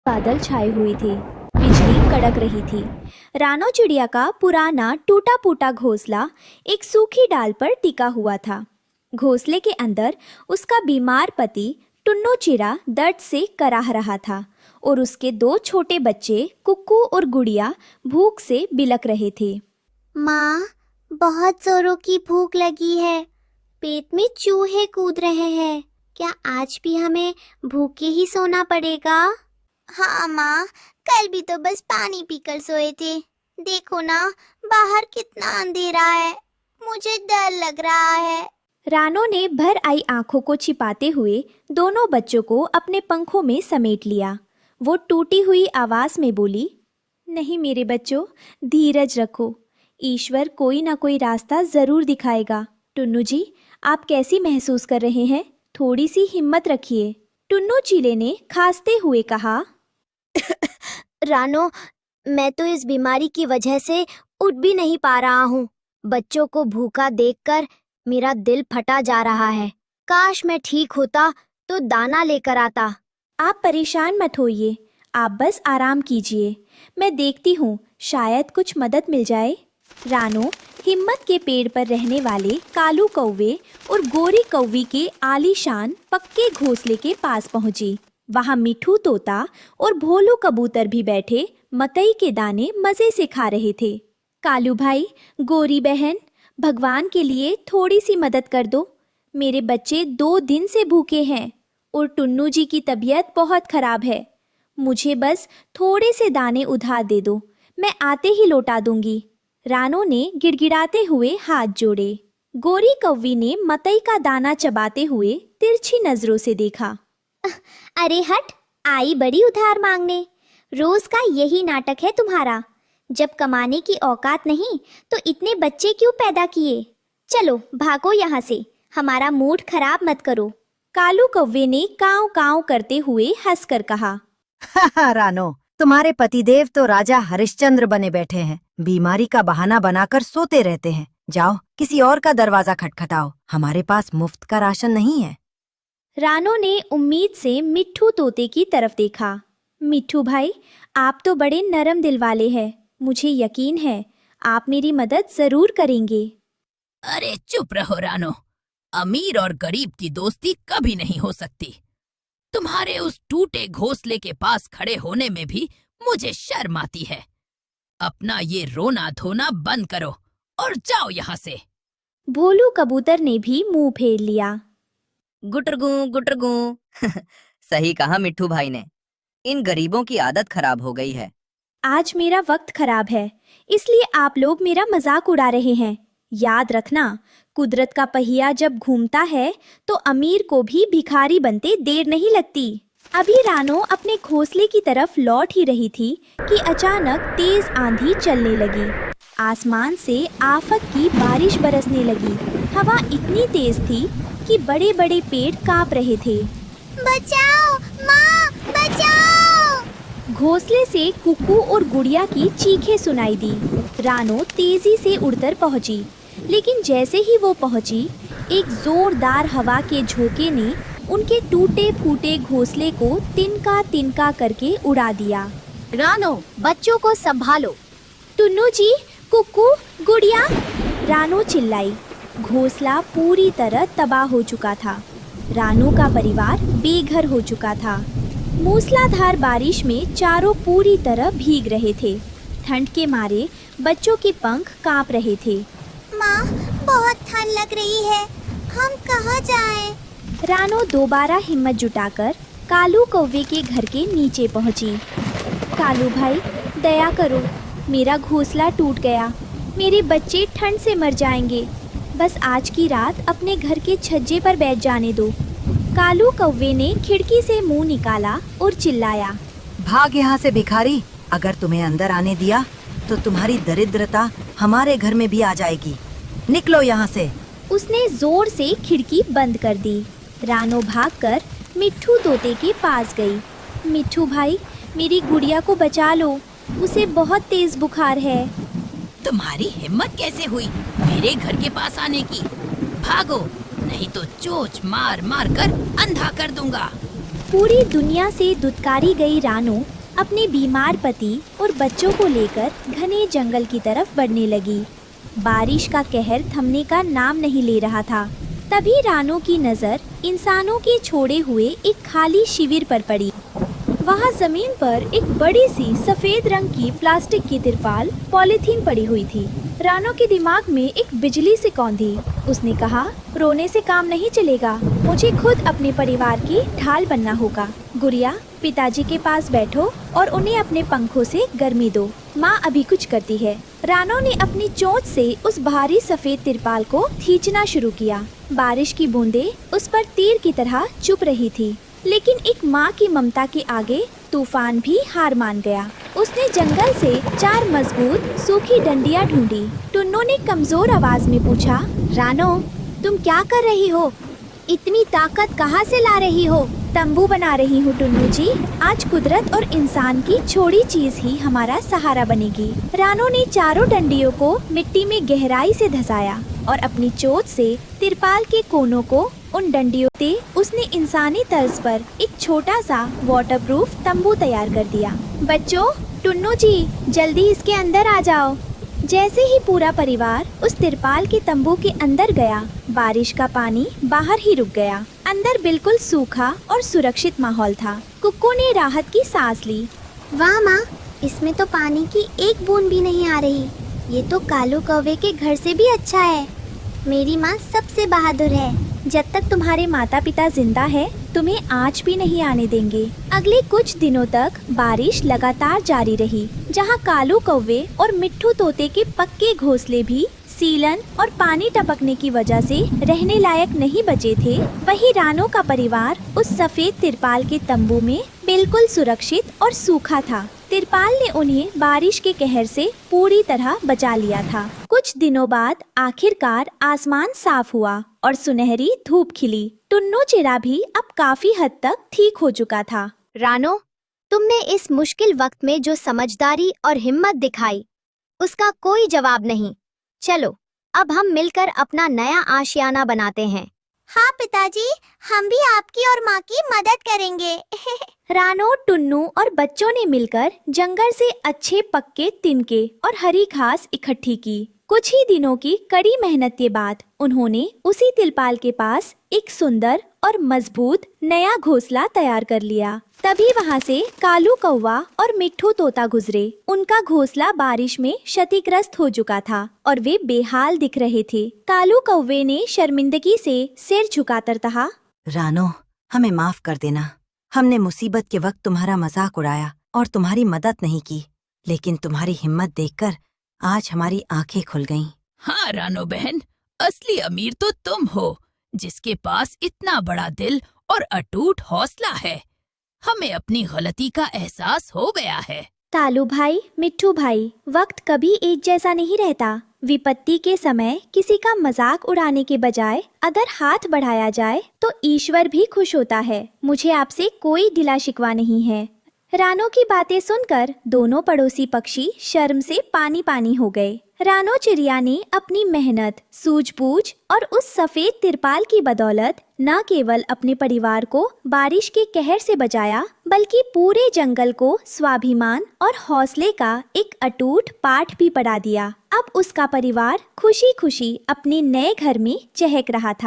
बादल छाए हुए थे। बिजली कड़क रही थी। रानो चिड़िया का पुराना टूटा फूटा घोंसला एक सूखी डाल पर टिका हुआ था। घोंसले के अंदर उसका बीमार पति टुन्नू चिड़ा दर्द से कराह रहा था और उसके 2 छोटे बच्चे कुक्कू और गुड़िया भूख से बिलक रहे थे। माँ, बहुत जोरों की भूख लगी है। पेट में चूहे कूद रहे हैं। क्या आज भी हमें भूखे ही सोना पड़ेगा? हाँ माँ, कल भी तो बस पानी पीकर सोए थे। देखो ना, बाहर कितना अंधेरा है। मुझे डर लग रहा है। रानो ने भर आई आंखों को छिपाते हुए दोनों बच्चों को अपने पंखों में समेट लिया। वो टूटी हुई आवाज में बोली, नहीं मेरे बच्चों, धीरज रखो। ईश्वर कोई ना कोई रास्ता जरूर दिखाएगा। टुन्नू जी, आप कैसी महसूस कर रहे हैं? थोड़ी सी हिम्मत रखिए। टुन्नू चीले ने खांसते हुए कहा, रानो, मैं तो इस बीमारी की वजह से उठ भी नहीं पा रहा हूँ। बच्चों को भूखा देखकर मेरा दिल फटा जा रहा है। काश मैं ठीक होता तो दाना लेकर आता। आप परेशान मत होइए, आप बस आराम कीजिए। मैं देखती हूँ, शायद कुछ मदद मिल जाए। रानो हिम्मत के पेड़ पर रहने वाले कालू कौवे और गोरी कौवी के आलीशान पक्के घोंसले के पास पहुंची। वहां मिठू तोता और भोलू कबूतर भी बैठे मकई के दाने मजे से खा रहे थे। कालू भाई, गोरी बहन, भगवान के लिए थोड़ी सी मदद कर दो। मेरे बच्चे 2 दिन से भूखे हैं और टुन्नू जी की तबीयत बहुत खराब है। मुझे बस थोड़े से दाने उधार दे दो, मैं आते ही लौटा दूंगी। रानो ने गिड़गिड़ाते हुए हाथ जोड़े। गोरी कौवी ने मकई का दाना चबाते हुए तिरछी नजरों से देखा। अरे हट, आई बड़ी उधार मांगने। रोज का यही नाटक है तुम्हारा। जब कमाने की औकात नहीं तो इतने बच्चे क्यों पैदा किए? चलो भागो यहाँ से, हमारा मूड खराब मत करो। कालू कौवे ने काव काव करते हुए हंसकर कहा, रानो, तुम्हारे पतिदेव तो राजा हरिश्चंद्र बने बैठे हैं। बीमारी का बहाना बनाकर सोते रहते हैं। जाओ, किसी और का दरवाजा खटखटाओ। हमारे पास मुफ्त का राशन नहीं है। रानो ने उम्मीद से मिट्ठू तोते की तरफ देखा। मिट्ठू भाई, आप तो बड़े नरम दिल वाले हैं। मुझे यकीन है आप मेरी मदद जरूर करेंगे। अरे चुप रहो रानो, अमीर और गरीब की दोस्ती कभी नहीं हो सकती। तुम्हारे उस टूटे घोंसले के पास खड़े होने में भी मुझे शर्म आती है। अपना ये रोना धोना बंद करो और जाओ यहाँ से। भोलू कबूतर ने भी मुंह फेर लिया। गुटरगू गुटरगू सही कहा मिट्ठू भाई ने। इन गरीबों की आदत खराब हो गई है। आज मेरा वक्त खराब है, इसलिए आप लोग मेरा मजाक उड़ा रहे हैं। याद रखना, कुदरत का पहिया जब घूमता है तो अमीर को भी भिखारी बनते देर नहीं लगती। अभी रानो अपने घोंसले की तरफ लौट ही रही थी कि अचानक तेज आंधी चलने लगी। आसमान से आफत की बारिश बरसने लगी। हवा इतनी तेज थी कि बड़े बड़े पेड़ कांप रहे थे। बचाओ माँ, बचाओ! घोंसले से कुक्कू और गुड़िया की चीखें सुनाई दी। रानो तेजी से उड़कर पहुंची, लेकिन जैसे ही वो पहुंची, एक जोरदार हवा के झोंके ने उनके टूटे फूटे घोंसले को तिनका तिनका करके उड़ा दिया। रानो, बच्चों को संभालो। टुन्नू जी, कुक्कू, गुड़िया, रानो चिल्लाई। घोंसला पूरी तरह तबाह हो चुका था। रानो का परिवार बेघर हो चुका था। मूसलाधार बारिश में चारों पूरी तरह भीग रहे थे। ठंड के मारे बच्चों के पंख कांप रहे थे। माँ, बहुत ठंड लग रही है, हम कहाँ जाएं? रानो दोबारा हिम्मत जुटाकर कालू कौवे के घर के नीचे पहुंची। कालू भाई, दया करो, मेरा घोंसला टूट गया। मेरे बच्चे ठंड से मर जाएंगे। बस आज की रात अपने घर के छज्जे पर बैठ जाने दो। कालू कौवे ने खिड़की से मुंह निकाला और चिल्लाया, भाग यहाँ से भिखारी। अगर तुम्हें अंदर आने दिया तो तुम्हारी दरिद्रता हमारे घर में भी आ जाएगी। निकलो यहाँ से। उसने जोर से खिड़की बंद कर दी। रानो भागकर मिट्ठू तोते के पास गई। मिट्ठू भाई, मेरी गुड़िया को बचा लो, उसे बहुत तेज बुखार है। तुम्हारी हिम्मत कैसे हुई मेरे घर के पास आने की? भागो, नहीं तो चोंच मार मार कर अंधा कर दूंगा। पूरी दुनिया से दुत्कारी गई रानो अपने बीमार पति और बच्चों को लेकर घने जंगल की तरफ बढ़ने लगी। बारिश का कहर थमने का नाम नहीं ले रहा था। तभी रानो की नज़र इंसानों के छोड़े हुए एक खाली शिविर पर पड़ी। वहाँ जमीन पर एक बड़ी सी सफेद रंग की प्लास्टिक की तिरपाल पॉलीथीन पड़ी हुई थी। रानो के दिमाग में एक बिजली से कौंधी। उसने कहा, रोने से काम नहीं चलेगा, मुझे खुद अपने परिवार की ढाल बनना होगा। गुड़िया, पिताजी के पास बैठो और उन्हें अपने पंखों से गर्मी दो, माँ अभी कुछ करती है। रानो ने अपनी चोंच से उस भारी सफेद तिरपाल को खींचना शुरू किया। बारिश की बूंदें उस पर तीर की तरह चुप रही थी, लेकिन एक माँ की ममता के आगे तूफान भी हार मान गया। उसने जंगल से 4 मजबूत सूखी डंडियाँ ढूंढी। टुन्नू ने कमजोर आवाज में पूछा, रानो, तुम क्या कर रही हो? इतनी ताकत कहाँ से ला रही हो? तंबू बना रही हूँ टुन्नू जी। आज कुदरत और इंसान की छोड़ी चीज ही हमारा सहारा बनेगी। रानो ने चारों डंडियों को मिट्टी में गहराई से धंसाया और अपनी चोट से तिरपाल के कोनों को उन डंडियों से उसने इंसानी तर्ज पर एक छोटा सा वाटरप्रूफ तंबू तैयार कर दिया। बच्चों, टुन्नू जी, जल्दी इसके अंदर आ जाओ। जैसे ही पूरा परिवार उस तिरपाल के तंबू के अंदर गया, बारिश का पानी बाहर ही रुक गया। अंदर बिल्कुल सूखा और सुरक्षित माहौल था। कुक्कू ने राहत की सांस ली। वाह माँ, इसमें तो पानी की एक बूंद भी नहीं आ रही। ये तो कालू कौवे के घर से भी अच्छा है। मेरी माँ सबसे बहादुर है। जब तक तुम्हारे माता पिता जिंदा है, तुम्हें आँच भी नहीं आने देंगे। अगले कुछ दिनों तक बारिश लगातार जारी रही। जहाँ कालू कौवे और मिट्ठू तोते के पक्के घोंसले भी सीलन और पानी टपकने की वजह से रहने लायक नहीं बचे थे, वही रानो का परिवार उस सफेद तिरपाल के तंबू में बिल्कुल सुरक्षित और सूखा था। तिरपाल ने उन्हें बारिश के कहर से पूरी तरह बचा लिया था। कुछ दिनों बाद आखिरकार आसमान साफ हुआ और सुनहरी धूप खिली। टुन्नू चिड़ा भी अब काफी हद तक ठीक हो चुका था। रानो, तुमने इस मुश्किल वक्त में जो समझदारी और हिम्मत दिखाई, उसका कोई जवाब नहीं। चलो, अब हम मिलकर अपना नया आशियाना बनाते हैं। हाँ पिताजी, हम भी आपकी और माँ की मदद करेंगे। रानो, टुन्नू और बच्चों ने मिलकर जंगल से अच्छे पक्के तिनके और हरी घास इकट्ठी की। कुछ ही दिनों की कड़ी मेहनत के बाद उन्होंने उसी तिरपाल के पास एक सुंदर और मजबूत नया घोंसला तैयार कर लिया। तभी वहाँ से कालू कौवा और मिट्ठू तोता गुजरे। उनका घोंसला बारिश में क्षतिग्रस्त हो चुका था और वे बेहाल दिख रहे थे। कालू कौवे ने शर्मिंदगी से सिर झुकाकर कहा, रानो, हमें माफ कर देना। हमने मुसीबत के वक्त तुम्हारा मजाक उड़ाया और तुम्हारी मदद नहीं की, लेकिन तुम्हारी हिम्मत देखकर आज हमारी आंखें खुल गईं। हाँ रानो बहन, असली अमीर तो तुम हो, जिसके पास इतना बड़ा दिल और अटूट हौसला है। हमें अपनी गलती का एहसास हो गया है। कालू भाई, मिट्ठू भाई, वक्त कभी एक जैसा नहीं रहता। विपत्ति के समय किसी का मजाक उड़ाने के बजाय अगर हाथ बढ़ाया जाए तो ईश्वर भी खुश होता है। मुझे आपसे कोई गिला शिकवा नहीं है। रानो की बातें सुनकर दोनों पड़ोसी पक्षी शर्म से पानी पानी हो गए। रानो चिड़िया ने अपनी मेहनत, सूझबूझ और उस सफेद तिरपाल की बदौलत न केवल अपने परिवार को बारिश के कहर से बचाया, बल्कि पूरे जंगल को स्वाभिमान और हौसले का एक अटूट पाठ भी पढ़ा दिया। अब उसका परिवार खुशी खुशी अपने नए घर में चहक रहा था।